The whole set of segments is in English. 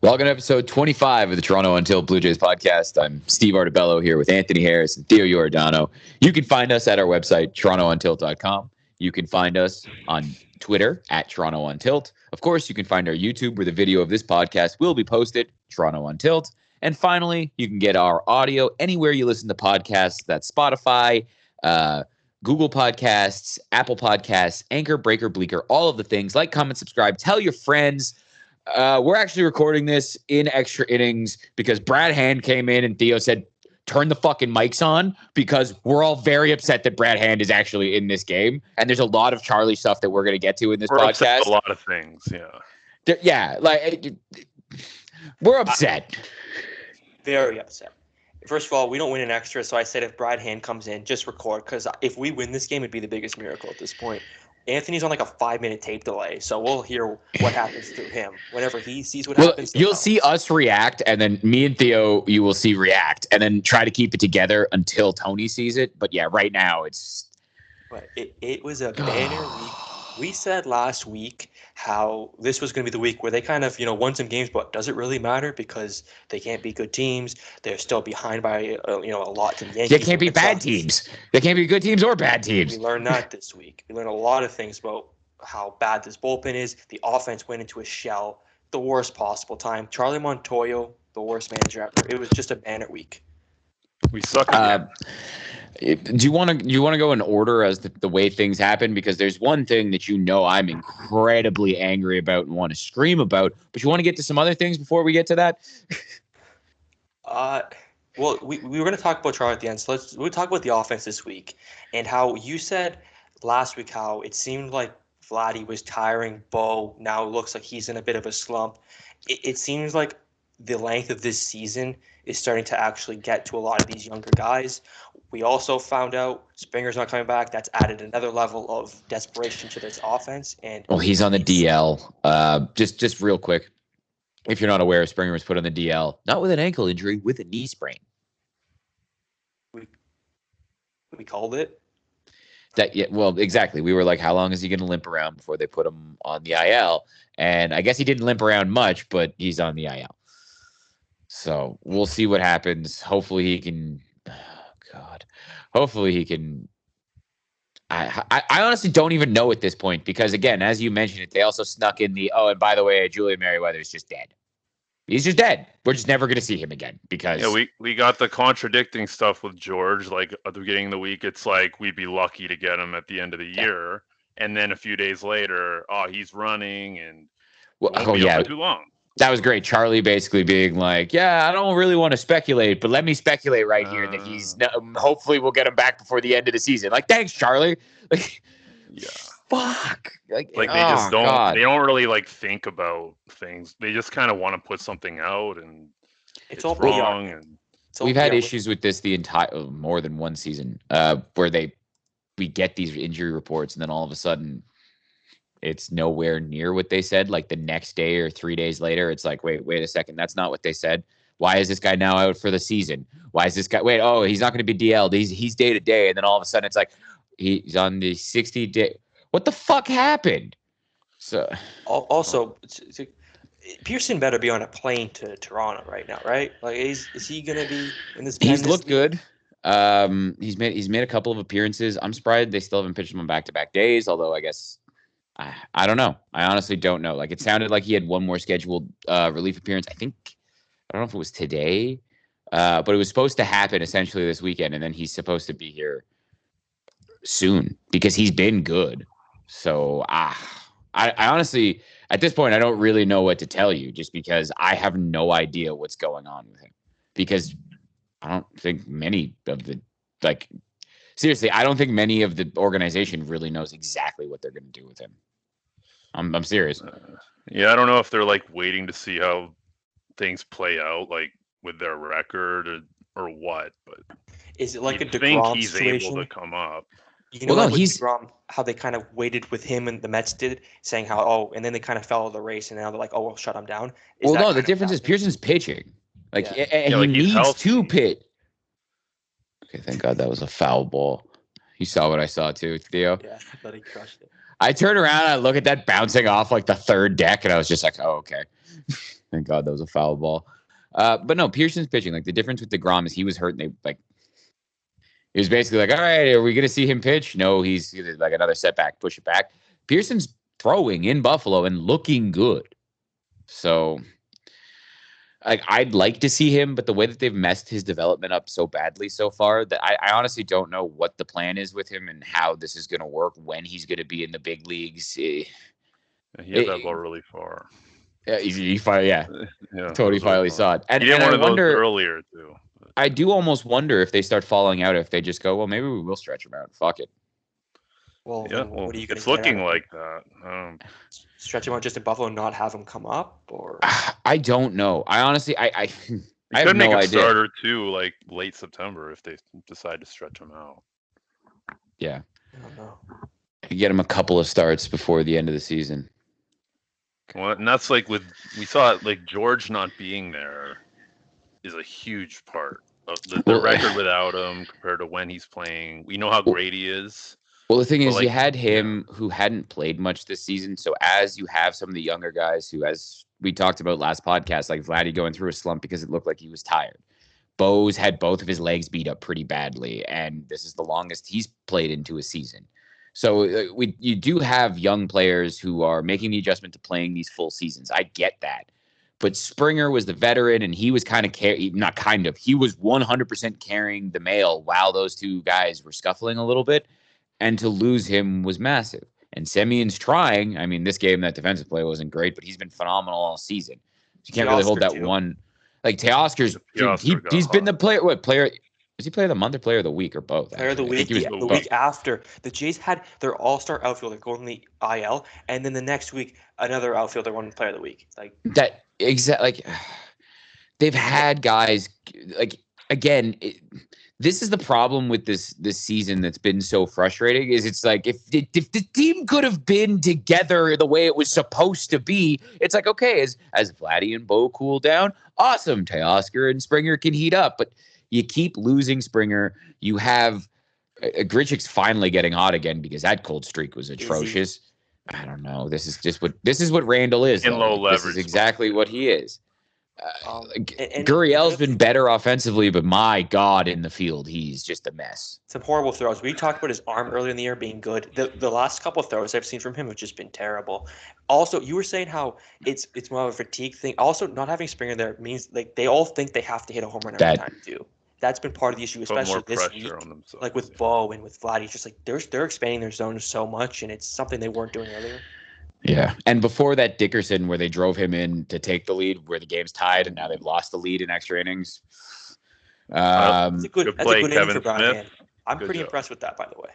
Welcome to episode 25 of the Toronto Until Blue Jays podcast. I'm Steve Artabello here with Anthony Harris and Theo Giordano. You can find us at our website, torontountilt.com. You can find us on Twitter at Toronto Untilt. Of course, you can find our YouTube where the video of this podcast will be posted, Toronto Untilt. And finally, you can get our audio anywhere you listen to podcasts. That's Spotify, Google Podcasts, Apple Podcasts, Anchor, Breaker, Bleaker, all of the things. Like, comment, subscribe, tell your friends. We're actually recording this in extra innings because Brad Hand came in and Theo said, turn the fucking mics on, because we're all very upset that Brad Hand is actually in this game. And there's a lot of Charlie stuff that we're going to get to in this podcast. A lot of things, yeah. Yeah, we're upset. Very upset. First of all, we don't win an extra, so I said if Brad Hand comes in, just record, because if we win this game, it'd be the biggest miracle at this point. Anthony's on like a 5-minute tape delay, so we'll hear what happens to him whenever he sees what happens. You'll see us react, and then me and Theo, you will see react, and then try to keep it together until Tony sees it. But yeah, right now it's. But it was a banner week. We said last week how this was going to be the week where they kind of, won some games, but does it really matter because they can't be good teams? They're still behind by, a lot to the Yankees. They can't be bad teams. They can't be good teams or bad teams. We learned that this week. We learned a lot of things about how bad this bullpen is. The offense went into a shell, the worst possible time. Charlie Montoyo, the worst manager ever. It was just a banner week. We suck again. Do you want to go in order as the way things happen? Because there's one thing that I'm incredibly angry about and want to scream about, but you want to get to some other things before we get to that? Well, we were going to talk about Charlie at the end, so we'll talk about the offense this week and how you said last week how it seemed like Vladdy was tiring Bo. Now it looks like he's in a bit of a slump. It seems like the length of this season is starting to actually get to a lot of these younger guys. We also found out Springer's not coming back. That's added another level of desperation to this offense. And he's on the DL. Just real quick, if you're not aware, Springer was put on the DL, not with an ankle injury, with a knee sprain. We called it. Exactly. We were like, how long is he going to limp around before they put him on the IL? And I guess he didn't limp around much, but he's on the IL. So we'll see what happens. Hopefully he can. Hopefully he can. I honestly don't even know at this point because, again, as you mentioned it, they also snuck in and by the way, Julian Merriweather is just dead. He's just dead. We're just never going to see him again because. Yeah, we got the contradicting stuff with George. Like at the beginning of the week, it's like we'd be lucky to get him at the end of the year, and then a few days later, he's running and too long. That was great. Charlie basically being like, I don't really want to speculate, but let me speculate right here that hopefully we'll get him back before the end of the season. Like, thanks, Charlie. Fuck. They just don't. God. They don't really think about things. They just kind of want to put something out, and it's all wrong. And we've had issues with this the entire more than one season, where we get these injury reports, and then all of a sudden, it's nowhere near what they said. Like the next day or 3 days later, it's like, wait a second, that's not what they said. Why is this guy now out for the season? Why is this guy? He's not going to be DL'd. He's day to day, and then all of a sudden, it's like he's on the 60-day. What the fuck happened? So also, Pearson better be on a plane to Toronto right now, right? Like, is he going to be in this? He's looked good. He's made a couple of appearances. I'm surprised they still haven't pitched him on back-to-back days. Although I guess I don't know. I honestly don't know. Like it sounded like he had one more scheduled relief appearance. I don't know if it was today, but it was supposed to happen essentially this weekend, and then he's supposed to be here soon because he's been good. So I honestly, at this point, I don't really know what to tell you just because I have no idea what's going on with him. Because I don't think many of the seriously, I don't think many of the organization really knows exactly what they're going to do with him. I'm serious. I don't know if they're waiting to see how things play out, with their record or what. But is it like a DeGrom think he's situation? Able to come up. He's DeGrom, how they kind of waited with him and the Mets did, saying how and then they kind of fell the race, and now they're like, we'll shut him down. The difference is Pearson's pitching, and he needs to pitch. Okay, thank God that was a foul ball. You saw what I saw too, Theo. Yeah, I thought he crushed it. I turned around and I look at that bouncing off the third deck, and I was just like, oh, okay. Thank God that was a foul ball. But no, Pearson's pitching. Like the difference with DeGrom is he was hurt, and it was basically like, all right, are we going to see him pitch? No, he's like another setback, push it back. Pearson's throwing in Buffalo and looking good. So I'd like to see him, but the way that they've messed his development up so badly so far that I honestly don't know what the plan is with him and how this is going to work, when he's going to be in the big leagues. He hit that ball really far. Yeah, he totally finally saw it. And, he did and one I of wonder, those earlier too. I do almost wonder if they start falling out, if they just go, well, maybe we will stretch him out. Fuck it. Well, yeah, what are you going to it's looking like that. Stretch him out just in Buffalo and not have him come up, or I don't know. I honestly, I have could no make a idea. starter too, like late September, if they decide to stretch him out. Yeah, I don't know. Get him a couple of starts before the end of the season. Well, and that's like we saw it, like George not being there is a huge part of the record without him compared to when he's playing. We know how great he is. Well, the thing is, you had him who hadn't played much this season. So as you have some of the younger guys who, as we talked about last podcast, like Vladdy going through a slump because it looked like he was tired. Bo's had both of his legs beat up pretty badly, and this is the longest he's played into a season. So you do have young players who are making the adjustment to playing these full seasons. I get that. But Springer was the veteran, and he was he was 100% carrying the mail while those two guys were scuffling a little bit. And to lose him was massive. And Semion's trying. I mean, this game, that defensive play wasn't great, but he's been phenomenal all season. You can't really hold that too. One. Like Teoscar's, he's been the player. What player? Was he player of the month or player of the week or both? Player of the week. The week after the Jays had their all-star outfielder going in the IL, and then the next week another outfielder won player of the week. Like that exactly. Like they've had guys like again. This is the problem with this season that's been so frustrating. Is it's like if the team could have been together the way it was supposed to be, it's like okay, as Vladdy and Bo cool down, awesome. Teoscar and Springer can heat up, but you keep losing Springer. You have Grichuk's finally getting hot again because that cold streak was atrocious. I don't know. This is what Randall is. In low leverage. This is exactly what he is. Gurriel's been better offensively, but my God, in the field, he's just a mess. Some horrible throws. We talked about his arm earlier in the year being good. The last couple of throws I've seen from him have just been terrible. Also, you were saying how it's more of a fatigue thing. Also, not having Springer there means like they all think they have to hit a home run every time too. That's been part of the issue, especially this week. Like with Bo and with Vladdy, just like they're expanding their zones so much, and it's something they weren't doing earlier. Yeah, and before that, Dickerson, where they drove him in to take the lead, where the game's tied, and now they've lost the lead in extra innings. That's a good inning for Brad Smith. Hand. I'm pretty impressed with that, by the way.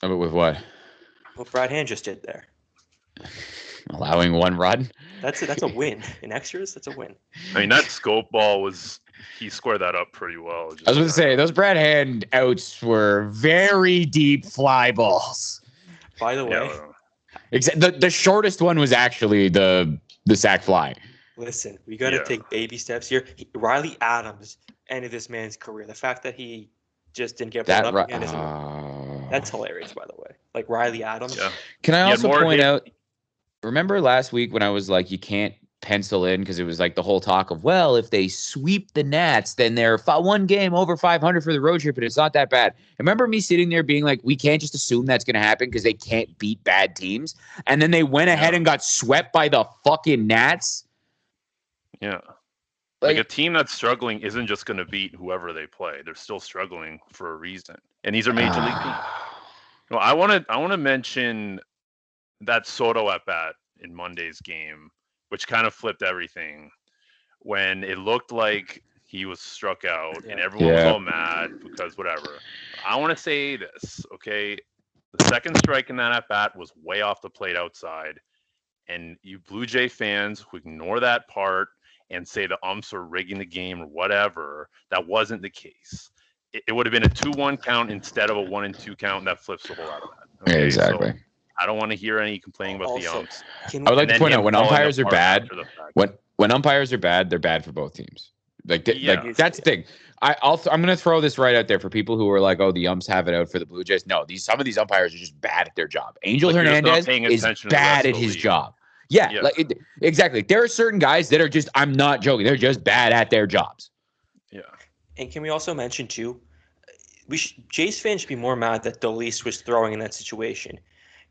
But with what? What Brad Hand just did there. Allowing one run? That's a win. In extras, that's a win. I mean, that scope ball he scored that up pretty well. I was going to say, those Brad Hand outs were very deep fly balls. By the way. Except the shortest one was actually the sac fly. Listen, we got to take baby steps here. Riley Adams ended this man's career. The fact that he just didn't get brought up again that's hilarious, by the way. Like Riley Adams. Yeah. Can I also point out, remember last week when I was like, you can't pencil in because it was like the whole talk of, well, if they sweep the Nats, then they're one game over 500 for the road trip, and it's not that bad. I remember me sitting there being like, we can't just assume that's going to happen because they can't beat bad teams. And then they went ahead and got swept by the fucking Nats. Yeah. Like a team that's struggling isn't just going to beat whoever they play. They're still struggling for a reason. And these are major league teams. Well, I want to mention that Soto at bat in Monday's game, which kind of flipped everything when it looked like he was struck out and everyone was all mad because whatever. I want to say this, okay? The second strike in that at-bat was way off the plate outside, and you Blue Jay fans who ignore that part and say the umps are rigging the game or whatever, that wasn't the case. It would have been a 2-1 count instead of a 1-2 count, and that flips the whole out of that. Okay? Exactly. So, I don't want to hear any complaining about the umps. I would like to point out when umpires are bad, when umpires are bad, they're bad for both teams. Like that's the thing. I'm going to throw this right out there for people who are like, oh, the umps have it out for the Blue Jays. No, some of these umpires are just bad at their job. Angel Hernandez is bad at his job. Yeah, Yes. Exactly. There are certain guys that are just, I'm not joking, they're just bad at their jobs. Yeah. And can we also mention too, Jays fans should be more mad that Dolis was throwing in that situation.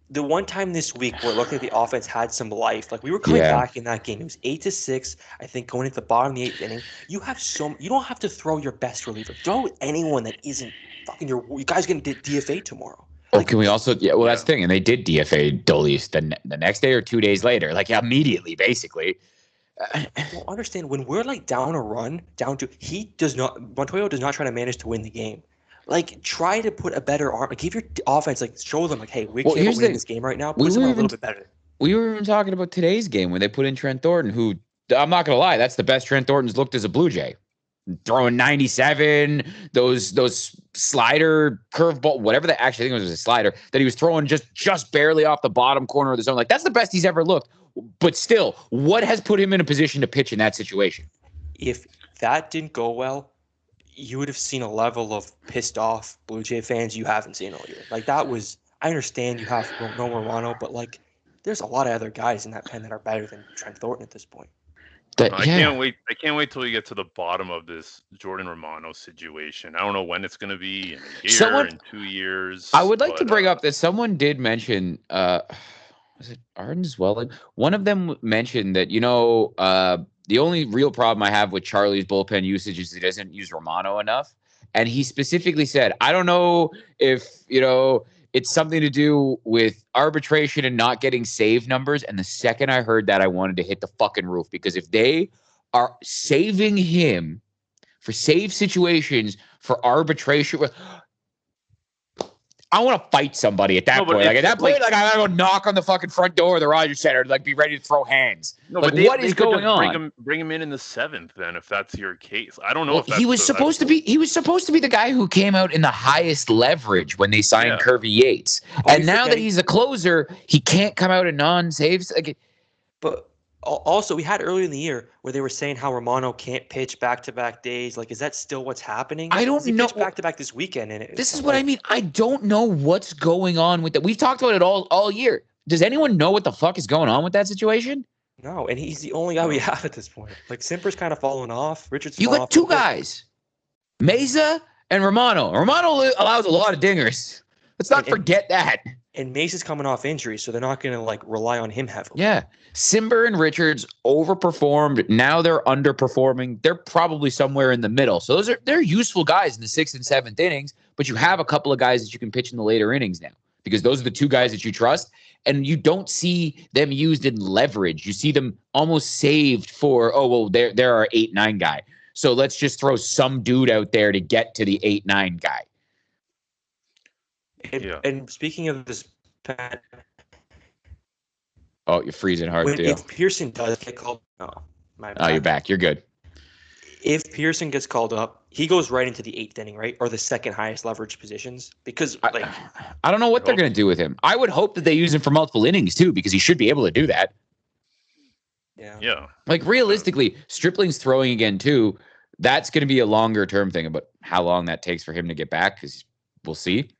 The one time this week where it looked like the offense had some life, like we were coming back in that game. It was 8-6, I think, going into the bottom of the 8th inning. You don't have to throw your best reliever. Throw anyone that isn't fucking you guys getting DFA tomorrow. Oh, can we also? Yeah, well, that's the thing, and they did DFA Dolis the next day or 2 days later, like immediately, basically. I don't understand when we're like down a run, Montoyo does not try to manage to win the game. Like, try to put a better arm. Like, give your offense, like, show them, like, hey, we can't win this game right now. Put someone a little bit better. We were even talking about today's game when they put in Trent Thornton, who, I'm not going to lie, that's the best Trent Thornton's looked as a Blue Jay. Throwing 97, those slider curveball, whatever that actually, I think it was a slider, that he was throwing just barely off the bottom corner of the zone. Like, that's the best he's ever looked. But still, what has put him in a position to pitch in that situation? If that didn't go well, you would have seen a level of pissed off Blue Jay fans you haven't seen all year. Like, that was, I understand you have no Romano, but like, there's a lot of other guys in that pen that are better than Trent Thornton at this point. I can't wait till we get to the bottom of this Jordan Romano situation. I don't know when it's going to be, in a year, in 2 years. I would like to bring up that someone did mention, was it Arden Zwelling? One of them mentioned that, the only real problem I have with Charlie's bullpen usage is he doesn't use Romano enough. And he specifically said, I don't know if, it's something to do with arbitration and not getting save numbers. And the second I heard that, I wanted to hit the fucking roof, because if they are saving him for save situations for arbitration, I want to fight somebody at that point. Like, at that point, I gotta go knock on the fucking front door of the Rogers Center, like, be ready to throw hands. No, like, but what is going on? Bring him in the 7th, then, if that's your case. I don't know if that's he was supposed to be the guy who came out in the highest leverage when they signed Kirby Yates. And now that he's a closer, he can't come out in non-saves. But also, we had earlier in the year where they were saying how Romano can't pitch back-to-back days. Like, is that still what's happening? I don't know. He pitched back-to-back this weekend. This is what I mean. I don't know what's going on with that. We've talked about it all year. Does anyone know what the fuck is going on with that situation? No, and he's the only guy we have at this point. Like, Simper's kind of falling off. Richard's You got two guys, Mesa and Romano. Romano allows a lot of dingers. Let's not forget that. And Mesa's coming off injury, so they're not going to, like, rely on him heavily. Yeah. Simber and Richards overperformed. Now they're underperforming. They're probably somewhere in the middle. So they're useful guys in the 6th and 7th innings, but you have a couple of guys that you can pitch in the later innings now, because those are the two guys that you trust, and you don't see them used in leverage. You see them almost saved for, they're our 8-9 guy. So let's just throw some dude out there to get to the 8-9 guy. And speaking of this, oh, you're freezing hard, too. If Pearson does get called, you're back. You're good. If Pearson gets called up, he goes right into the 8th inning, right, or the second highest leverage positions. Because I don't know what they're going to do with him. I would hope that they use him for multiple innings too, because he should be able to do that. Yeah. Like, realistically, Stripling's throwing again too. That's going to be a longer term thing, about how long that takes for him to get back, because we'll see.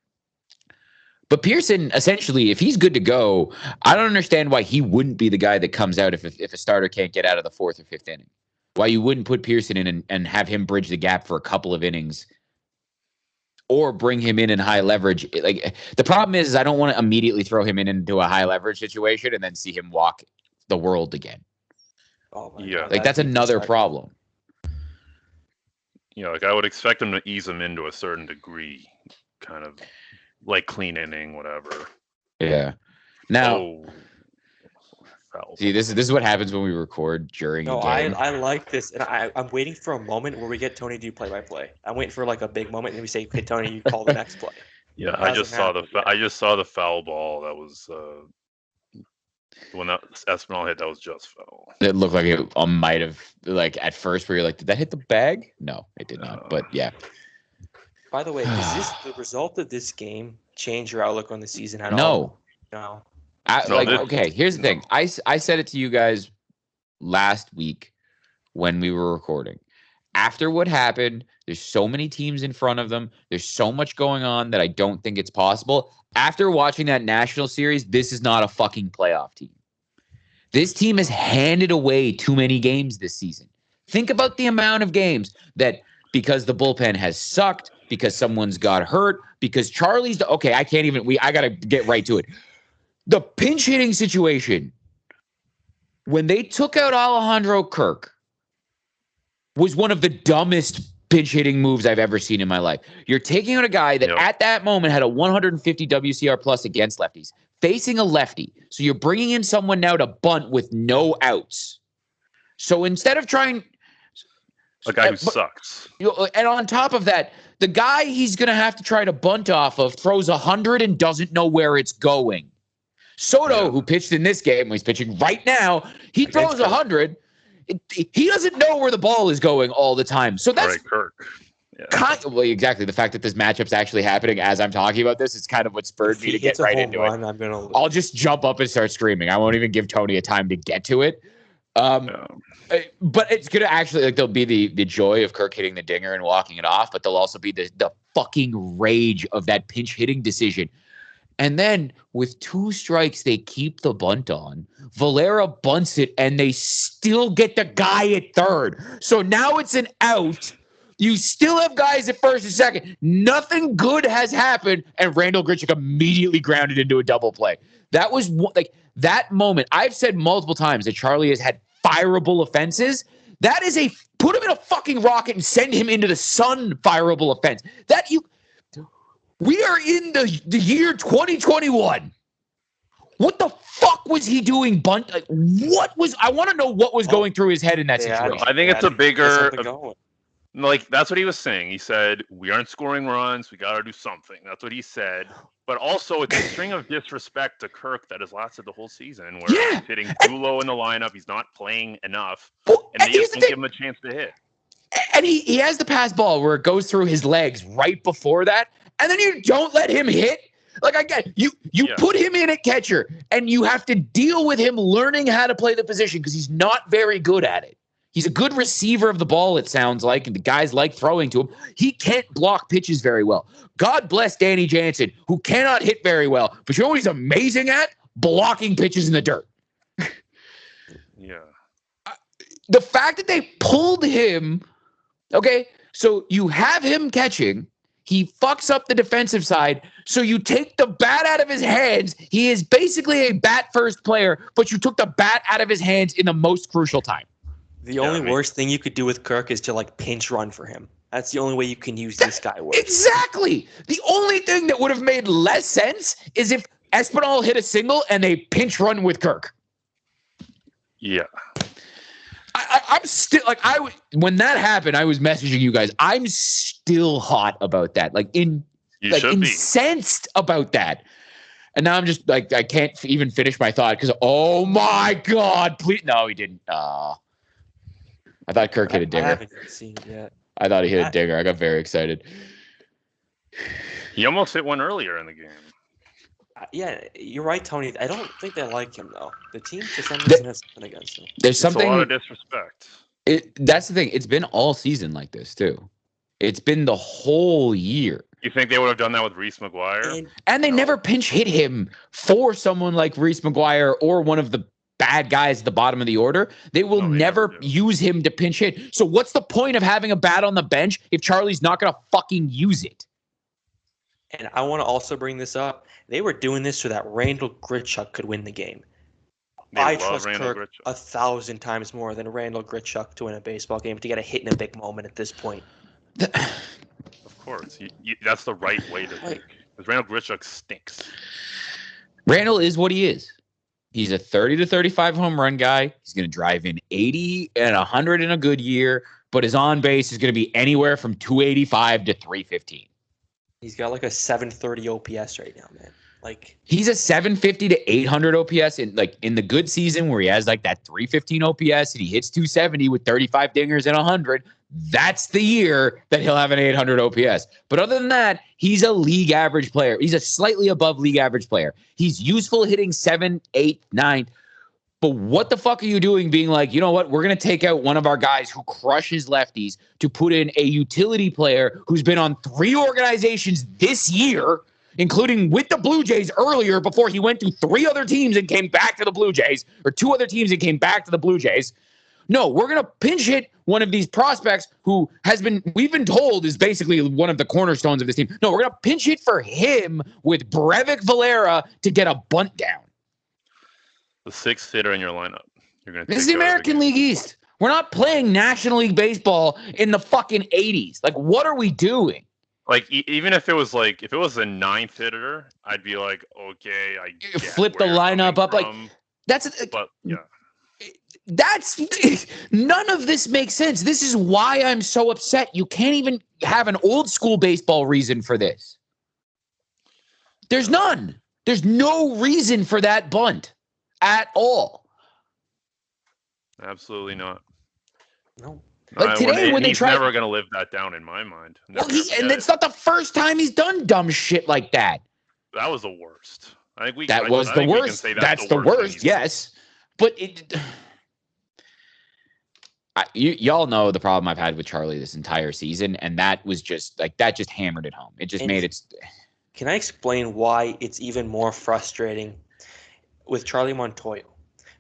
But Pearson, essentially, if he's good to go, I don't understand why he wouldn't be the guy that comes out if a starter can't get out of the 4th or 5th inning. Why you wouldn't put Pearson in and have him bridge the gap for a couple of innings, or bring him in high leverage. Like, the problem is I don't want to immediately throw him into a high leverage situation and then see him walk the world again. Oh my God, like, that's another problem. Like, I would expect him to ease him into a certain degree, kind of like clean inning, whatever. Yeah. Now, see, this is what happens when we record during a game. I like this, and I'm waiting for a moment where we get Tony to do play-by-play. I'm waiting for, like, a big moment, and we say, "Okay, Tony, you call the next play." Yeah, I just saw the foul ball. That was when that Espinal hit. That was just foul. It looked like it might have, like, at first where you're like, did that hit the bag? No, it did not. But yeah. By the way, does the result of this game change your outlook on the season at all? No. Okay, here's the thing. I said it to you guys last week when we were recording. After what happened, there's so many teams in front of them. There's so much going on that I don't think it's possible. After watching that national series, this is not a fucking playoff team. This team has handed away too many games this season. Think about the amount of games that because the bullpen has sucked, because someone's got hurt, because Charlie's okay, I got to get right to it. The pinch hitting situation, when they took out Alejandro Kirk, was one of the dumbest pinch hitting moves I've ever seen in my life. You're taking out a guy that at that moment had a 150 WCR plus against lefties, facing a lefty. So you're bringing in someone now to bunt with no outs. So instead of trying... A guy who sucks. And on top of that, the guy he's going to have to try to bunt off of throws 100 and doesn't know where it's going. Soto, who pitched in this game, he's pitching right now, he throws 100. He doesn't know where the ball is going all the time. So that's Kirk. Exactly. The fact that this matchup's actually happening as I'm talking about this, it's kind of what spurred me to get right into it. I'll just jump up and start screaming. I won't even give Tony a time to get to it. But it's going to actually, there'll be the joy of Kirk hitting the dinger and walking it off, but there'll also be the fucking rage of that pinch hitting decision. And then with 2 strikes, they keep the bunt on. Valera bunts it, and they still get the guy at third. So now it's an out. You still have guys at first and second. Nothing good has happened, and Randall Grichuk immediately grounded into a double play. That was that moment. I've said multiple times that Charlie has had fireable offenses. That is put him in a fucking rocket and send him into the sun fireable offense. We are in the year 2021. What the fuck was he doing? I want to know what was going through his head in that situation. I think it's a bigger... that's what he was saying. He said, we aren't scoring runs. We got to do something. That's what he said. But also, it's a string of disrespect to Kirk that has lasted the whole season, where he's hitting too low in the lineup. He's not playing enough. And they just don't give him a chance to hit. And he has the pass ball where it goes through his legs right before that. And then you don't let him hit. You put him in at catcher, and you have to deal with him learning how to play the position because he's not very good at it. He's a good receiver of the ball, it sounds like, and the guys like throwing to him. He can't block pitches very well. God bless Danny Jansen, who cannot hit very well, but you know what he's amazing at? Blocking pitches in the dirt. The fact that they pulled him, so you have him catching. He fucks up the defensive side. So you take the bat out of his hands. He is basically a bat-first player, but you took the bat out of his hands in the most crucial time. The only worst thing you could do with Kirk is to pinch run for him. That's the only way you can use this guy with. Exactly. The only thing that would have made less sense is if Espinal hit a single and they pinch run with Kirk. Yeah. I'm still when that happened, I was messaging you guys. I'm still hot about that. Incensed about that. And now I'm just I can't even finish my thought because oh my God, please. No, he didn't. I thought Kirk hit a dinger. I haven't seen it yet. I thought he hit a dinger. I got very excited. He almost hit one earlier in the game. Yeah, you're right, Tony. I don't think they like him, though. The team, for some reason, has something against him. There's something... It's a lot of disrespect. That's the thing. It's been all season like this, too. It's been the whole year. You think they would have done that with Reese McGuire? And they never pinch hit him for someone like Reese McGuire or one of the bad guys at the bottom of the order. They will never use him to pinch hit. So what's the point of having a bat on the bench if Charlie's not going to fucking use it? And I want to also bring this up. They were doing this so that Randall Grichuk could win the game. I trust Kirk 1,000 times more than Randall Grichuk to win a baseball game to get a hit in a big moment at this point. Of course. That's the right way to think. Because Randall Grichuk stinks. Randall is what he is. He's a 30 to 35 home run guy. He's going to drive in 80 and 100 in a good year, but his on base is going to be anywhere from 285 to 315. He's got a 730 OPS right now, man. He's a 750 to 800 OPS in the good season where he has that 315 OPS and he hits 270 with 35 dingers and 100. That's the year that he'll have an 800 OPS. But other than that, he's a league average player. He's a slightly above league average player. He's useful hitting 7, 8, 9. But what the fuck are you doing being you know what? We're going to take out one of our guys who crushes lefties to put in a utility player who's been on 3 organizations this year. including with the Blue Jays earlier before he went to 3 other teams and came back to the Blue Jays, or 2 other teams and came back to the Blue Jays. No, we're going to pinch hit one of these prospects who we've been told is basically one of the cornerstones of this team. No, we're going to pinch hit for him with Brevik Valera to get a bunt down. The 6th hitter in your lineup. This is the American League East. We're not playing National League Baseball in the fucking 80s. Like, what are we doing? Like, even if it was a 9th hitter, I'd be like, okay, I get flip the lineup up. Like, but yeah. None of this makes sense. This is why I'm so upset. You can't even have an old school baseball reason for this. There's none. There's no reason for that bunt at all. Absolutely not. No. Like today, when they he's never going to live that down in my mind. And it's not the first time he's done dumb shit like that. That was the worst. I think that was the worst. That's the worst. Yes, but y'all know the problem I've had with Charlie this entire season, and that was just hammered it home. It just made it. Can I explain why it's even more frustrating with Charlie Montoyo?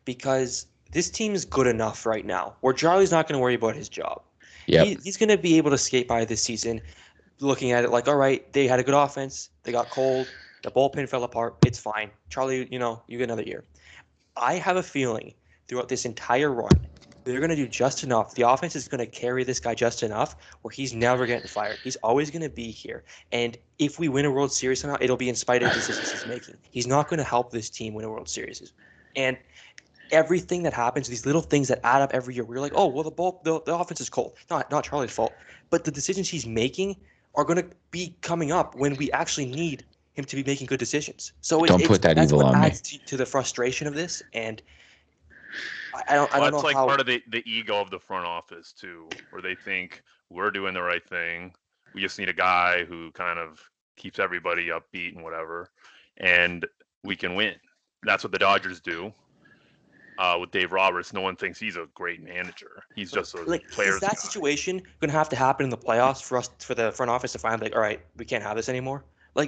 Because this team is good enough right now where Charlie's not going to worry about his job. Yep. He's going to be able to skate by this season looking at it like, all right, they had a good offense. They got cold. The bullpen fell apart. It's fine. Charlie, you get another year. I have a feeling throughout this entire run, they're going to do just enough. The offense is going to carry this guy just enough where he's never getting fired. He's always going to be here. And if we win a World Series somehow, it'll be in spite of the decisions he's making. He's not going to help this team win a World Series. And everything that happens, these little things that add up every year, we're like, oh, well, the offense is cold. Not Charlie's fault. But the decisions he's making are going to be coming up when we actually need him to be making good decisions. So don't put that evil on me. That's what adds to the frustration of this. And I don't know it's like how. Part of the ego of the front office too, where they think we're doing the right thing. We just need a guy who kind of keeps everybody upbeat and whatever, and we can win. That's what the Dodgers do. With Dave Roberts, no one thinks he's a great manager. He's just a player's Is that guy. situation going to have to happen in the playoffs for the front office to find all right, we can't have this anymore? But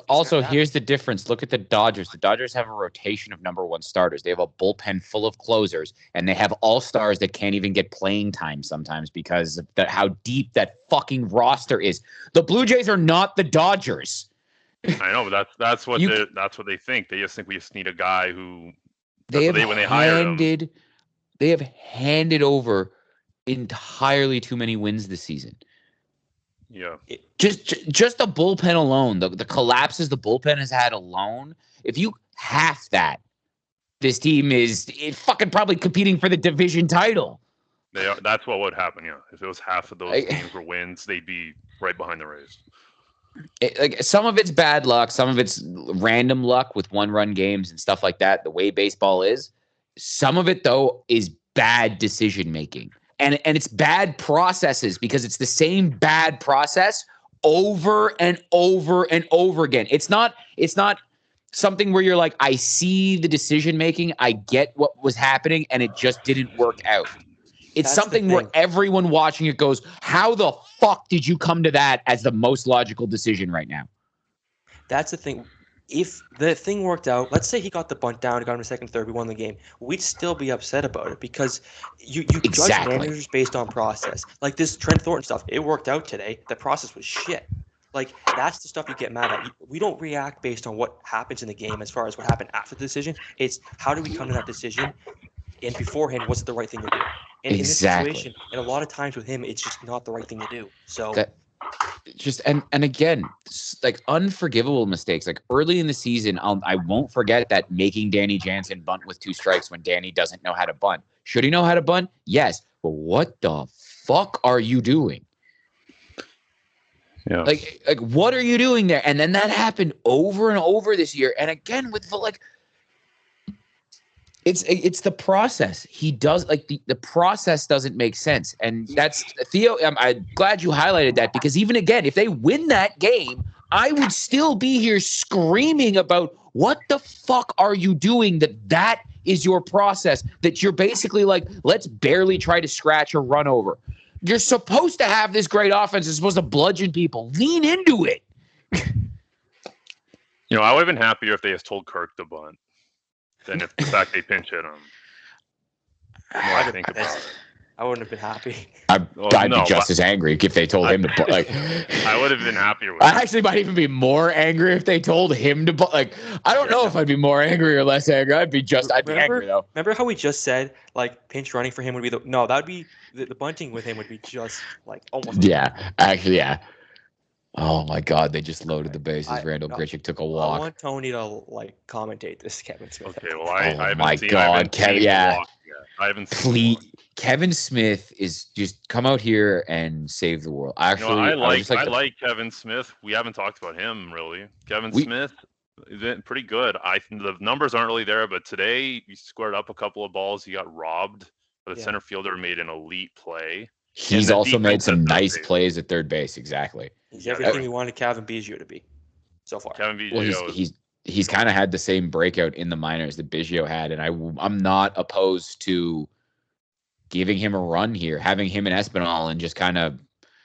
also here's the difference. Look at the Dodgers. The Dodgers have a rotation of number 1 starters. They have a bullpen full of closers, and they have all-stars that can't even get playing time sometimes because of how deep that fucking roster is. The Blue Jays are not the Dodgers. I know, but that's what they think. They just think we just need a guy who they have handed over entirely too many wins this season. Yeah. Just the bullpen alone, the collapses the bullpen has had alone. If you half that, this team is fucking probably competing for the division title. That's what would happen, yeah. If it was half of those games were wins, they'd be right behind the Rays. Some of it's bad luck, some of it's random luck with 1-run games and stuff like that, the way baseball is. Some of it, though, is bad decision making. And it's bad processes because it's the same bad process over and over and over again. It's not something where you're like, I see the decision making, I get what was happening, and it just didn't work out. It's something where everyone watching it goes, how the fuck did you come to that as the most logical decision right now? That's the thing. If the thing worked out, let's say he got the bunt down, got him to second, third, we won the game, we'd still be upset about it because you judge managers based on process. Like this Trent Thornton stuff, it worked out today. The process was shit. Like, that's the stuff you get mad at. We don't react based on what happens in the game as far as what happened after the decision. It's how do we come to that decision, and beforehand, what's the right thing to do? And in this situation, and a lot of times with him, it's just not the right thing to do. So and again, like unforgivable mistakes. Like early in the season, I won't forget that making Danny Jansen bunt with 2 strikes when Danny doesn't know how to bunt. Should he know how to bunt? Yes, but what the fuck are you doing? Yeah. Like what are you doing there? And then that happened over and over this year. And again with it's the process. He does the process doesn't make sense. And that's Theo. I'm glad you highlighted that because even again, if they win that game, I would still be here screaming about what the fuck are you doing? That is your process. That you're basically like, let's barely try to scratch or run over. You're supposed to have this great offense. It's supposed to bludgeon people. Lean into it. I would have been happier if they just told Kirk to bunt than if the fact they pinch hit him. I wouldn't have been happy. I'd be just as angry if they told him to bunt. Like, I would have been happier with I actually might even be more angry if they told him to bunt. Like, I don't know if I'd be more angry or less angry. I'd be angry though. Remember how we just said like pinch running for him would be that'd be the bunting with him would be just like almost. Yeah, actually, yeah. Oh my God! They just loaded the bases. Randall Grichuk took a walk. I want Tony to like commentate this Kevin Smith. Okay, well, I haven't my seen, God, Kevin! Yeah, I haven't seen. Kevin Smith is just come out here and save the world. Actually, I like Kevin Smith. We haven't talked about him really. Kevin Smith is pretty good. The numbers aren't really there, but today he squared up a couple of balls. He got robbed, but the center fielder made an elite play. He's also made some nice plays at third base. Exactly. He's everything we wanted Kevin Biggio to be so far. Kevin Biggio. Well, he's kind of had the same breakout in the minors that Biggio had, and I'm not opposed to giving him a run here, having him and Espinal, and just kind of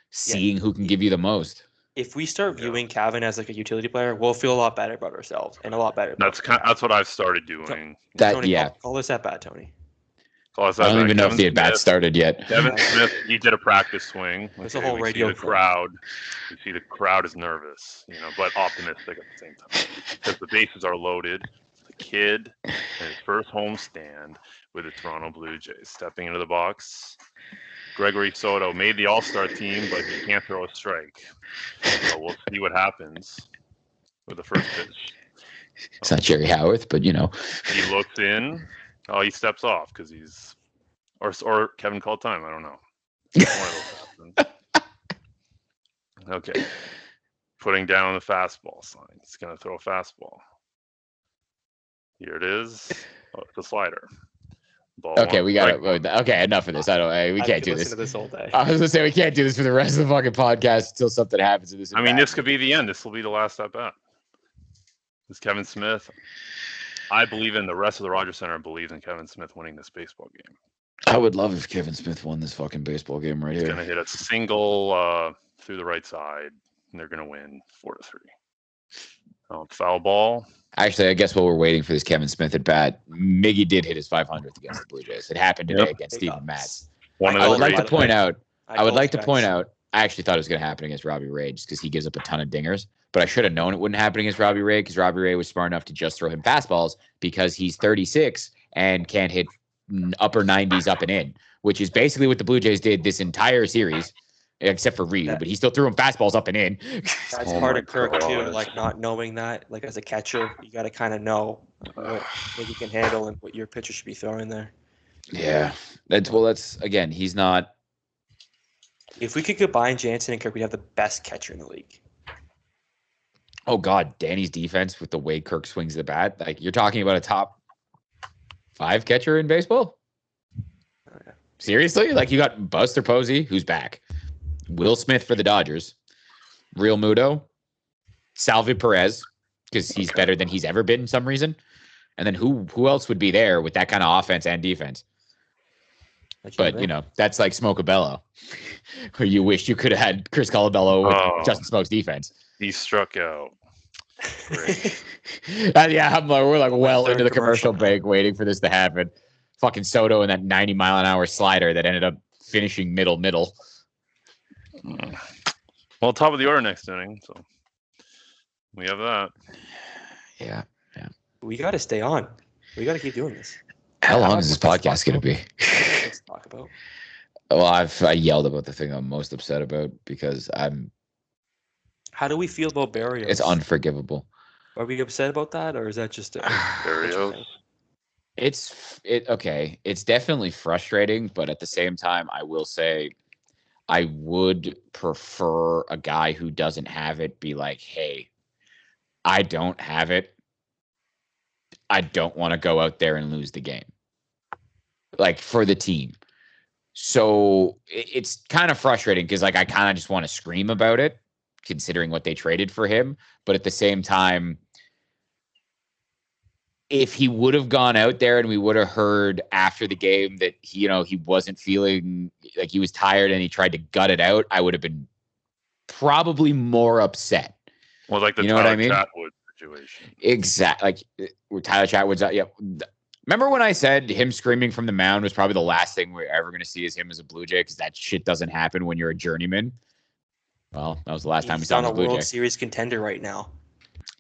seeing who can give you the most. If we start viewing Kevin as like a utility player, we'll feel a lot better about ourselves and a lot better. That's what I've started doing. Tony, call this at bat, Tony. I don't even know if the at-bat started yet. Devin Smith, he did a practice swing. There's a whole radio crowd. You see the crowd is nervous, but optimistic at the same time because the bases are loaded. The kid in his first home stand with the Toronto Blue Jays stepping into the box. Gregory Soto made the All-Star team, but he can't throw a strike. So we'll see what happens with the first pitch. It's not Jerry Howarth, but He looks in. Oh, he steps off because he's, or Kevin called time. I don't know. Okay. Putting down the fastball sign. He's going to throw a fastball. Here it is. Oh, it's a slider. Ball okay, we got it. Okay, enough of this. We can't do this. To this all day. I was going to say, we can't do this for the rest of the fucking podcast until something happens to this. This could be the end. This will be the last at bat. This is Kevin Smith. I believe in the rest of the Rogers Center believes in Kevin Smith winning this baseball game. I would love if Kevin Smith won this fucking baseball game right here. He's going to hit a single through the right side, and they're going to win 4-3. Foul ball. Actually, I guess while we're waiting for this Kevin Smith at bat, Miggy did hit his 500th against the Blue Jays. It happened today against Steven Matz. I would like to point out, I actually thought it was going to happen against Robbie Ray just because he gives up a ton of dingers. But I should have known it wouldn't happen against Robbie Ray because Robbie Ray was smart enough to just throw him fastballs because he's 36 and can't hit upper 90s up and in, which is basically what the Blue Jays did this entire series, except for Reed. But he still threw him fastballs up and in. That's part of Kirk too, like not knowing that. Like as a catcher, you got to kind of know what he can handle and what your pitcher should be throwing there. Yeah, that's again, he's not. If we could combine Jansen and Kirk, we'd have the best catcher in the league. Oh God, Danny's defense with the way Kirk swings the bat. Like you're talking about a top 5 catcher in baseball? Oh, yeah. Seriously? Like you got Buster Posey, who's back. Will Smith for the Dodgers. Real Muto. Salvi Perez, because he's better than he's ever been for some reason. And then who else would be there with that kind of offense and defense? But, that's like Smokabello, where you wish you could have had Chris Colabello with Justin Smoke's defense. He struck out. We're like well into the commercial break waiting for this to happen. Fucking Soto and that 90-mile-an-hour slider that ended up finishing middle. Well, top of the order next inning, so we have that. Yeah. We got to stay on. We got to keep doing this. How long is this podcast going to be? Let's talk about. Well, I yelled about the thing I'm most upset about because I'm. How do we feel about Barrios? It's unforgivable. Are we upset about that, or is that just Barrios? Okay. It's definitely frustrating, but at the same time, I will say, I would prefer a guy who doesn't have it be like, "Hey, I don't have it. I don't want to go out there and lose the game." Like for the team. So it's kind of frustrating because like I kind of just want to scream about it, considering what they traded for him. But at the same time, if he would have gone out there and we would have heard after the game that he wasn't feeling like he was tired and he tried to gut it out, I would have been probably more upset. Well, like the what I mean? Chatwood situation. Exactly. Like Tyler Chatwood's out. Yeah. Remember when I said him screaming from the mound was probably the last thing we're ever going to see is him as a Blue Jay because that shit doesn't happen when you're a journeyman. Well, that was the last time we saw him as a Blue Jay. He's on a World Series contender right now.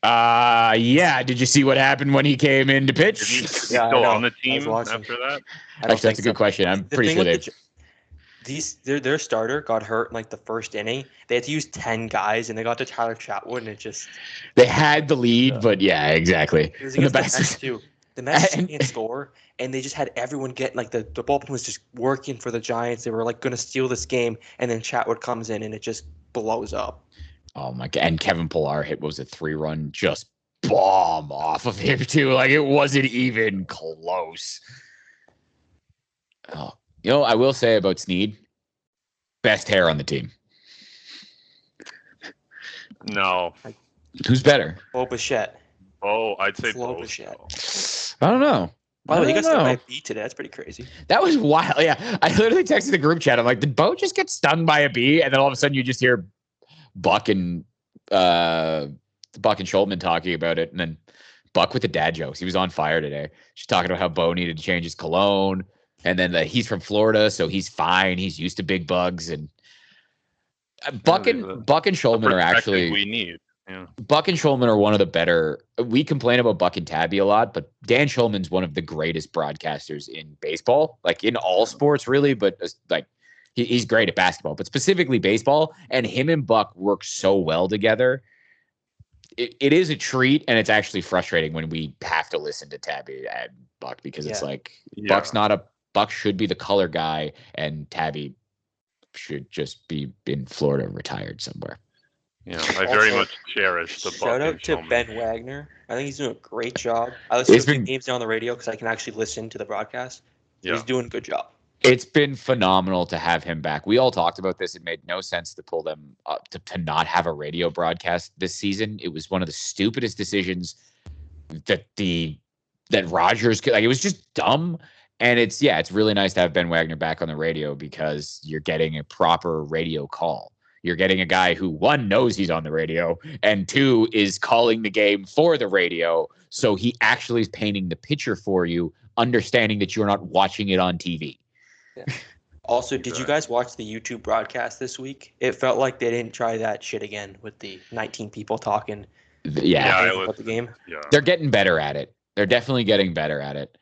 Yeah. Did you see what happened when he came in to pitch? Is he still on the team after that? Actually, that's a good question. I'm pretty sure their starter got hurt in like the first inning. They had to use 10 guys, and they got to Tyler Chatwood, and it just they had the lead, but yeah, exactly. It was against the Mets too. The Mets didn't score, and they just had everyone get like the bullpen was just working for the Giants. They were like going to steal this game, and then Chatwood comes in, and it just blows up. Oh my god! And Kevin Pillar hit what was a 3-run just bomb off of him too. Like it wasn't even close. Oh, I will say about Snead, best hair on the team. No. Who's better? Bo Bichette. Oh, I'd say Bo Bichette. I don't know. By the way, you guys got beat today. That's pretty crazy. That was wild. Yeah, I literally texted the group chat. I'm like, did Bo just get stung by a bee? And then all of a sudden, you just hear Buck and Schultman talking about it, and then Buck with the dad jokes. He was on fire today. She's talking about how Bo needed to change his cologne, and then he's from Florida, so he's fine. He's used to big bugs, and Buck and Schultman are actually we need. Yeah. Buck and Schulman are one of the better. We complain about Buck and Tabby a lot, but Dan Schulman's one of the greatest broadcasters in baseball, like in all sports, really. But like he's great at basketball, but specifically baseball. And him and Buck work so well together. It is a treat, and it's actually frustrating when we have to listen to Tabby and Buck because it's like Buck should be the color guy, and Tabby should just be in Florida, retired somewhere. Yeah, I very much cherish the shout out to Ben Wagner. I think he's doing a great job. I listen to games now on the radio because I can actually listen to the broadcast. Yeah. He's doing a good job. It's been phenomenal to have him back. We all talked about this. It made no sense to pull them up to not have a radio broadcast this season. It was one of the stupidest decisions that Rogers could. Like, it was just dumb. And it's really nice to have Ben Wagner back on the radio because you're getting a proper radio call. You're getting a guy who, one, knows he's on the radio, and two, is calling the game for the radio. So he actually is painting the picture for you, understanding that you're not watching it on TV. Yeah. Also, did you guys watch the YouTube broadcast this week? It felt like they didn't try that shit again with the 19 people talking about the game. Yeah. They're getting better at it. They're definitely getting better at it.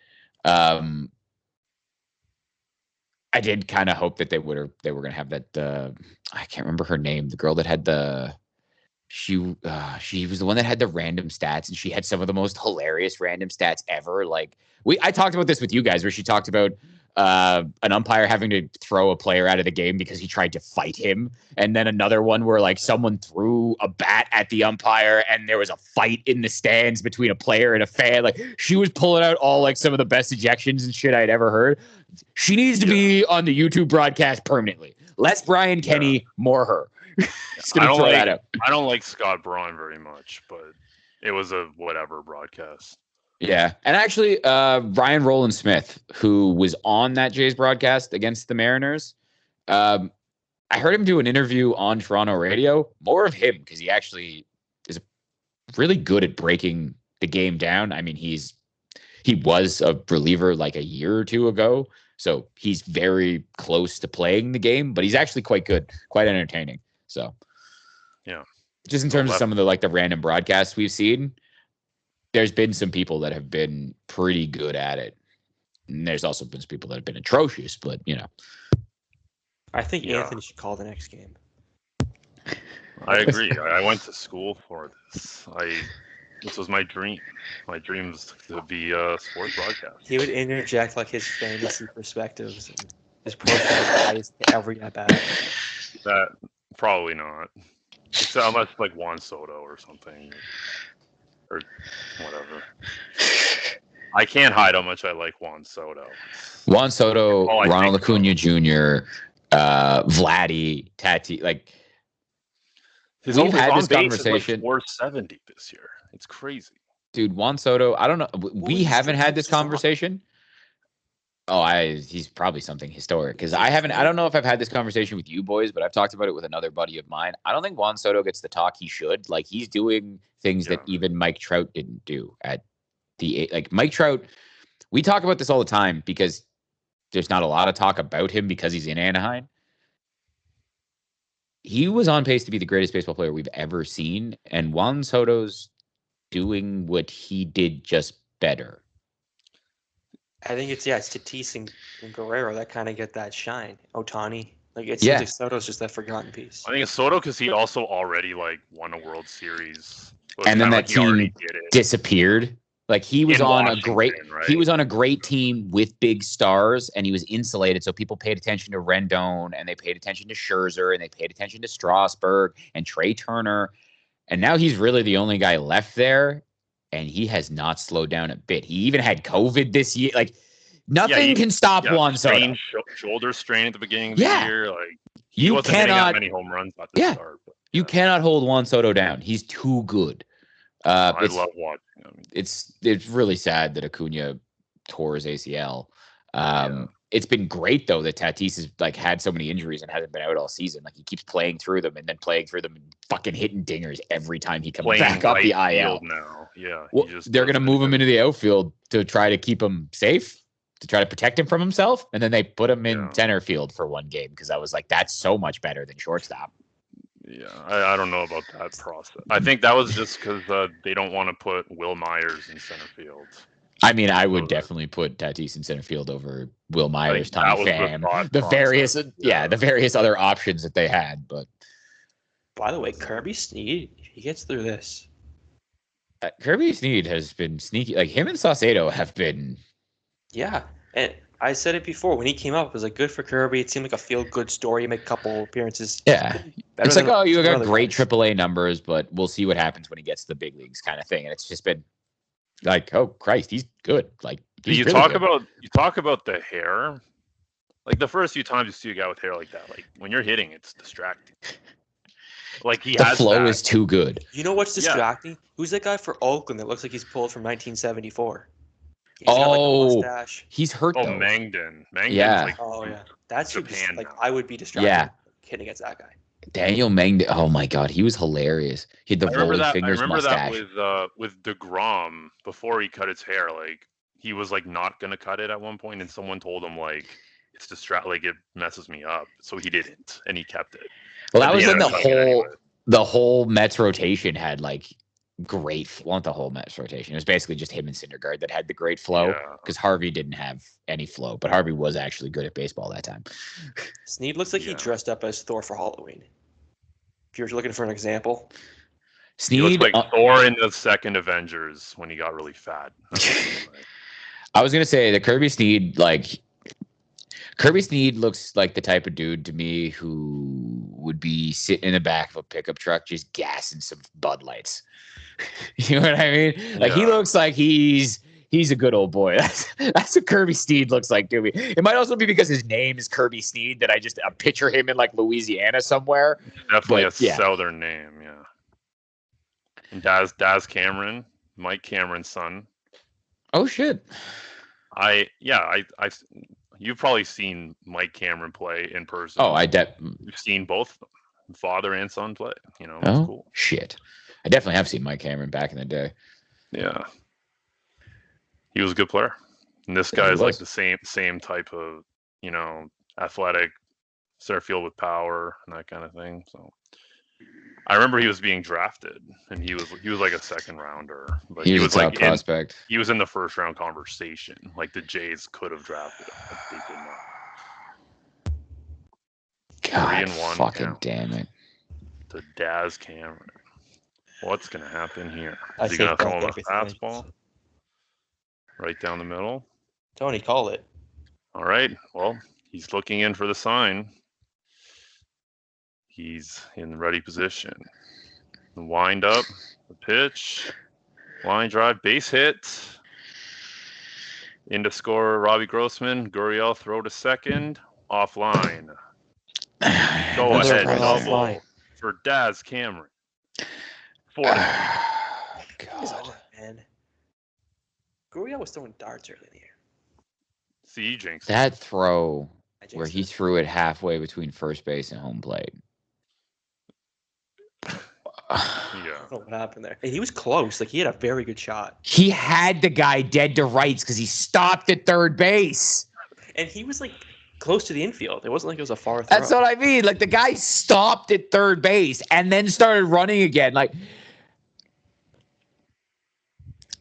I did kind of hope that they were going to have that. I can't remember her name. The girl that had she was the one that had the random stats, and she had some of the most hilarious random stats ever. Like I talked about this with you guys, where she talked about an umpire having to throw a player out of the game because he tried to fight him, and then another one where like someone threw a bat at the umpire and there was a fight in the stands between a player and a fan. Like, she was pulling out all like some of the best ejections and shit I'd ever heard. She needs to be on the YouTube broadcast permanently. Less Brian Kenny, more her. I don't like Scott Braun very much, but it was a whatever broadcast. Yeah. And actually, Ryan Roland Smith, who was on that Jays broadcast against the Mariners, I heard him do an interview on Toronto radio. More of him, because he actually is really good at breaking the game down. I mean, he was a reliever like a year or two ago, so he's very close to playing the game, but he's actually quite good, quite entertaining. So, yeah, just in terms of some of the random broadcasts we've seen, there's been some people that have been pretty good at it. And there's also been some people that have been atrocious, but I think Anthony should call the next game. I agree. I went to school for this. This was my dream. My dream was to be a sports broadcast. He would interject like his fantasy perspectives and his profile bias to every at bat. That probably not. Unless like Juan Soto or something. Or whatever. I can't hide how much I like Juan Soto. Juan Soto, Ronald Acuna Jr., Vladdy, Tati, like we've had this conversation. Like 470 this year. It's crazy. Dude, Juan Soto, I don't know. We haven't had this conversation. He's probably something historic because I don't know if I've had this conversation with you boys, but I've talked about it with another buddy of mine. I don't think Juan Soto gets the talk he should. Like, he's doing things that even Mike Trout didn't do at Mike Trout. We talk about this all the time because there's not a lot of talk about him because he's in Anaheim. He was on pace to be the greatest baseball player we've ever seen, and Juan Soto's doing what he did, just better. I think it's Tatis and Guerrero that kind of get that shine. Ohtani, it seems like Soto's just that forgotten piece. I think it's Soto because he also already won a World Series, and then that team disappeared. Like, he was on he was on a great team with big stars, and he was insulated. So people paid attention to Rendon, and they paid attention to Scherzer, and they paid attention to Strasburg and Trey Turner, and now he's really the only guy left there. And he has not slowed down a bit. He even had COVID this year. Like, nothing can stop Juan Soto. Shoulder strain at the beginning of the year. Like, he you wasn't hitting that many home runs at the start. But, you cannot hold Juan Soto down. He's too good. I love watching him. It's really sad that Acuna tore his ACL. It's been great though that Tatis has had so many injuries and hasn't been out all season. Like, he keeps playing through them and fucking hitting dingers every time he comes back off the IL. Now, well, they're gonna move him into the outfield to try to keep him safe, to try to protect him from himself, and then they put him in center field for one game because I was like, that's so much better than shortstop. Yeah, I don't know about that process. I think that was just because they don't want to put Will Myers in center field. I mean, I would definitely put Tatis in center field over Will Myers, Tommy Pham, the various other options that they had. But by the way, Kirby Snead, he gets through this. Kirby Snead has been sneaky. Like, him and Saucedo have been. Yeah, and I said it before when he came up. It was good for Kirby. It seemed like a feel-good story. Make a couple appearances. Yeah, it's like, you got great AAA numbers, but we'll see what happens when he gets to the big leagues, kind of thing. And it's just been. Like, oh Christ, he's good. Like, you talk about the hair. Like, the first few times you see a guy with hair like that, like when you're hitting, it's distracting. Like, the flow is too good. You know what's distracting? Yeah. Who's that guy for Oakland that looks like he's pulled from 1974? He's got a mustache. He's hurt. Oh, Mangden. Yeah. That's Japan. I would be distracted. Hitting against that guy. Daniel Mangden. Oh my God, he was hilarious. He had the rolling fingers mustache. I remember that with DeGrom before he cut his hair. Like, he was not gonna cut it at one point, and someone told him it's it messes me up, so he didn't, and he kept it. Well, that was the whole Mets rotation had great. Not the whole Mets rotation. It was basically just him and Syndergaard that had the great flow because Harvey didn't have any flow, but Harvey was actually good at baseball that time. Snead looks like he dressed up as Thor for Halloween. If you're looking for an example. Snead he looked like Thor in the second Avengers when he got really fat. I was gonna say that Kirby Snead looks like the type of dude to me who would be sitting in the back of a pickup truck just gassing some Bud Lights. You know what I mean? He looks like he's a good old boy. That's what Kirby Snead looks like to me. It might also be because his name is Kirby Snead that I picture him in Louisiana somewhere. Definitely a southern name, yeah. And Daz Cameron, Mike Cameron's son. Oh shit. You've probably seen Mike Cameron play in person. Oh, You've seen both father and son play. It's cool. Shit. I definitely have seen Mike Cameron back in the day. Yeah. He was a good player. And this guy is the same type of, athletic, center field with power and that kind of thing. So I remember he was being drafted and he was a second rounder, but he was a top prospect. He was in the first round conversation. The Jays could have drafted him, but they did not. God, 3-1 fucking damn it. To Daz Cameron. What's going to happen here? Is he going to throw him a fastball? Right down the middle? Tony, call it. All right. Well, he's looking in for the sign. He's in the ready position. The wind up, the pitch, line drive, base hit. Into score, Robbie Grossman. Gurriel throw to second. Offline. Go ahead, double for Daz Cameron. God, man. Gurriel was throwing darts early in the year. See, you jinxed that throw where he threw it halfway between first base and home plate. Yeah. I don't know what happened there. He was close. Like, he had a very good shot. He had the guy dead to rights because he stopped at third base. And he was, like, close to the infield. It wasn't like it was a far throw. That's what I mean. Like, the guy stopped at third base and then started running again. Like,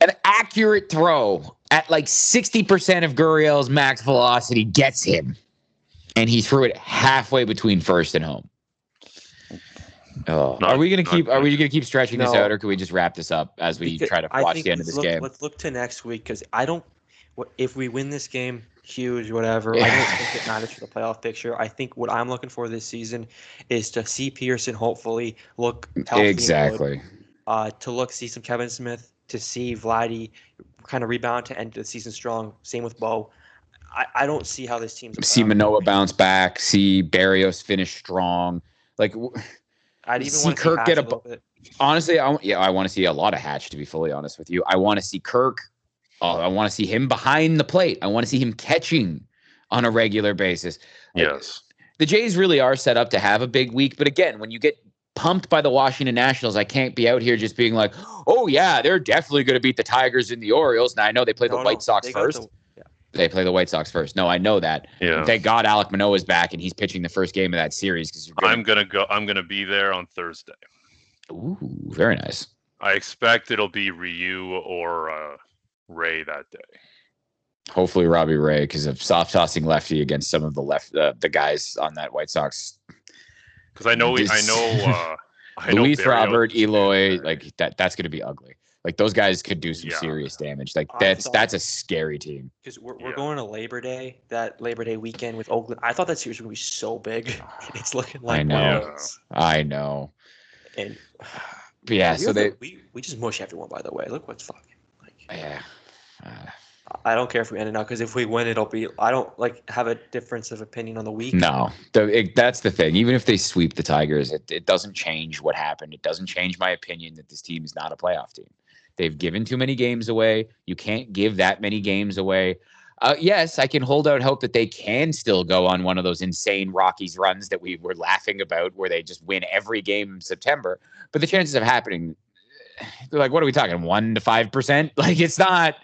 an accurate throw at like 60% of Gurriel's max velocity gets him. And he threw it halfway between first and home. Oh, are we gonna keep stretching this out, or can we just wrap this up as we try to watch the end of this game? Let's look to next week, because if we win this game, huge, whatever. I don't think it matters for the playoff picture. I think what I'm looking for this season is to see Pearson hopefully look healthy, exactly. See some Devin Smith, to see Vladdy kind of rebound to end the season strong. Same with Bo. I don't see how this team's. See Manoah bounce back. See Barrios finish strong. Like. I'd even want to see Kirk get a honestly, I want to see a lot of Hatch, to be fully honest with you. I want to see Kirk. I want to see him behind the plate. I want to see him catching on a regular basis. Yes. The Jays really are set up to have a big week. But again, when you get pumped by the Washington Nationals, I can't be out here just being like, oh, yeah, they're definitely going to beat the Tigers and the Orioles. Now, I know they play the White Sox first. They play the White Sox first. No, I know that. Yeah. Thank God Alek Manoah's back and he's pitching the first game of that series. I'm gonna be there on Thursday. Ooh, very nice. I expect it'll be Ryu or Ray that day. Hopefully Robbie Ray, because of soft tossing lefty against some of the guys on that White Sox. Because I know Luis Robert, Eloy, like that's going to be ugly. Like, those guys could do some serious damage. Like, that's a scary team. Because we're going to Labor Day, that Labor Day weekend with Oakland. I thought that series was going to be so big. It's looking like I know. And yeah, so we just mush everyone. By the way, look what's fucking like. Yeah. I don't care if we end it now, because if we win, it'll be. I don't have a difference of opinion on the week. No, that's the thing. Even if they sweep the Tigers, it doesn't change what happened. It doesn't change my opinion that this team is not a playoff team. They've given too many games away. You can't give that many games away. Yes, I can hold out hope that they can still go on one of those insane Rockies runs that we were laughing about, where they just win every game in September. But the chances of happening, like, what are we talking? 1 to 5%? Like, it's not.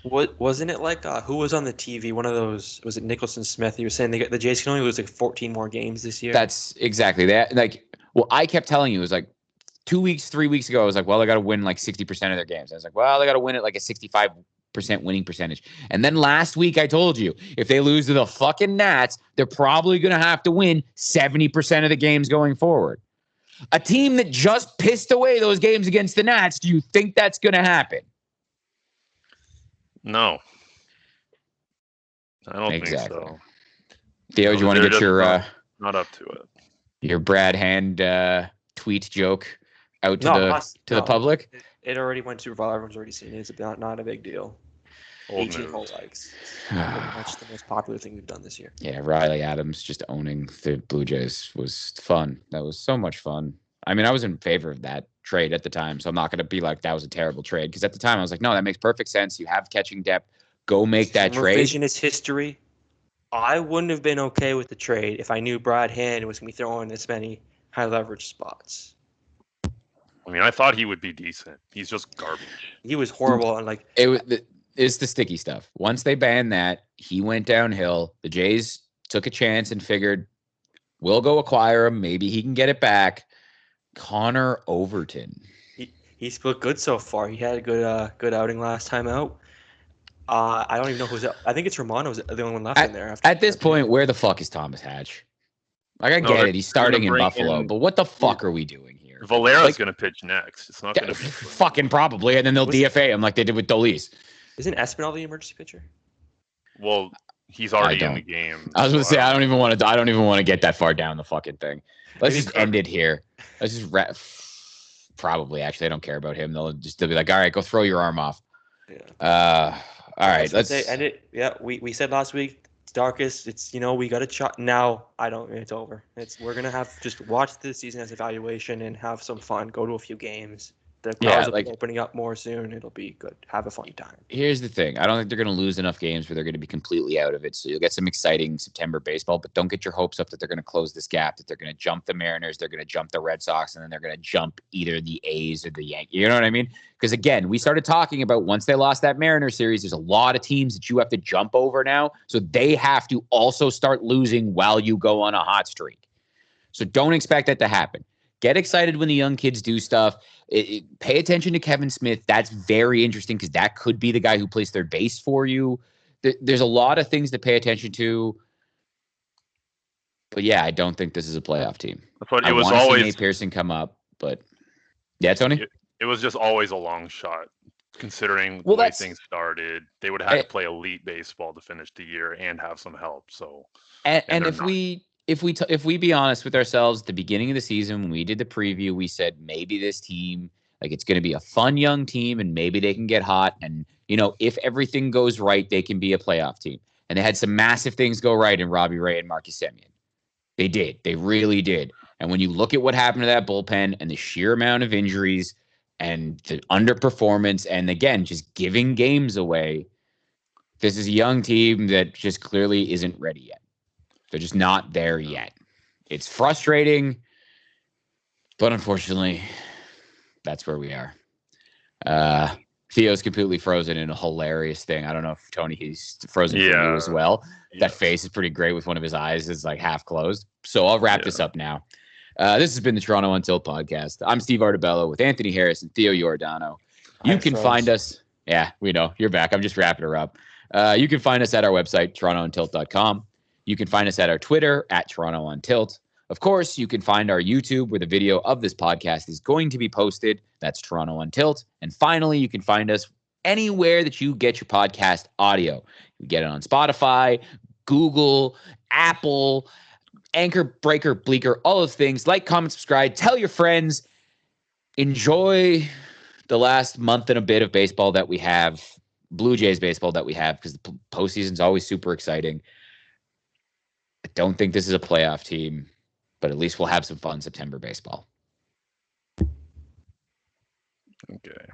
Wasn't it like who was on the TV? One of those, was it Nicholson Smith? He was saying the Jays can only lose like 14 more games this year. That's exactly that. Like, well, I kept telling you, it was like 3 weeks ago, I was like, well, they got to win like 60% of their games. I was like, well, they got to win at like a 65% winning percentage. And then last week I told you, if they lose to the fucking Nats, they're probably going to have to win 70% of the games going forward. A team that just pissed away those games against the Nats, do you think that's going to happen? No. I don't think so. Theo, do you want to get your not up to it? Your Brad Hand tweet joke out to the public? It already went too far. Everyone's already seen it. It's not a big deal. 18 whole likes. That's the most popular thing we've done this year. Yeah, Riley Adams just owning the Blue Jays was fun. That was so much fun. I mean, I was in favor of that trade at the time, so I'm not going to be like, that was a terrible trade. Because at the time, I was like, no, that makes perfect sense. You have catching depth. Go make that trade. Revisionist history. I wouldn't have been okay with the trade if I knew Brad Hand was going to be throwing this many high leverage spots. I mean, I thought he would be decent. He's just garbage. He was horrible. And like, it's the sticky stuff. Once they banned that, he went downhill. The Jays took a chance and figured, we'll go acquire him. Maybe he can get it back. Connor Overton. He's looked good so far. He had a good outing last time out. I don't even know who's. I think it's Romano's the only one left in there. At this point, where the fuck is Thomas Hatch? Like, I get it. He's starting in Buffalo, but what the fuck are we doing here? Valera's going to pitch next. It's not going to be fucking probably, and then they'll DFA him like they did with Dolis. Isn't Espinal the emergency pitcher? Well, he's already in the game. I was going to say I don't even want to get that far down the fucking thing. Let's just end it here. Let's just probably. Actually, I don't care about him. They'll be like, all right, go throw your arm off. Yeah. All right, let's end it. Yeah, we said last week it's darkest. It's we got to shot now. It's over. We're gonna have just watch the season as evaluation and have some fun. Go to a few games. The cars will be opening up more soon. It'll be good. Have a fun time. Here's the thing. I don't think they're going to lose enough games where they're going to be completely out of it. So you'll get some exciting September baseball, but don't get your hopes up that they're going to close this gap, that they're going to jump the Mariners, they're going to jump the Red Sox, and then they're going to jump either the A's or the Yankees. You know what I mean? Because, again, we started talking about once they lost that Mariners series, there's a lot of teams that you have to jump over now. So they have to also start losing while you go on a hot streak. So don't expect that to happen. Get excited when the young kids do stuff. Pay attention to Kevin Smith. That's very interesting because that could be the guy who plays third base for you. There's a lot of things to pay attention to. But, yeah, I don't think this is a playoff team. But it was always see Nate Pearson come up. But, yeah, Tony? It was just always a long shot. Considering the way things started, they would have to play elite baseball to finish the year and have some help. So, and if we be honest with ourselves, at the beginning of the season, when we did the preview, we said maybe this team, like it's going to be a fun young team and maybe they can get hot. And, if everything goes right, they can be a playoff team. And they had some massive things go right in Robbie Ray and Marcus Semien. They did. They really did. And when you look at what happened to that bullpen and the sheer amount of injuries and the underperformance and, again, just giving games away, this is a young team that just clearly isn't ready yet. They're just not there yet. It's frustrating, but unfortunately, that's where we are. Theo's completely frozen in a hilarious thing. I don't know if, Tony, he's frozen for you as well. Yes. That face is pretty great with one of his eyes is like half closed. So I'll wrap this up now. This has been the Toronto Until podcast. I'm Steve Artabello with Anthony Harris and Theo Giordano. You can find us. Yeah, we know. You're back. I'm just wrapping her up. You can find us at our website, torontoontilt.com. You can find us at our Twitter, at Toronto on Tilt. Of course, you can find our YouTube where the video of this podcast is going to be posted. That's Toronto on Tilt. And finally, you can find us anywhere that you get your podcast audio. You get it on Spotify, Google, Apple, Anchor, Breaker, Bleaker, all those things. Like, comment, subscribe, tell your friends. Enjoy the last month and a bit of baseball that we have, Blue Jays baseball that we have, because the postseason is always super exciting. I don't think this is a playoff team, but at least we'll have some fun September baseball. Okay.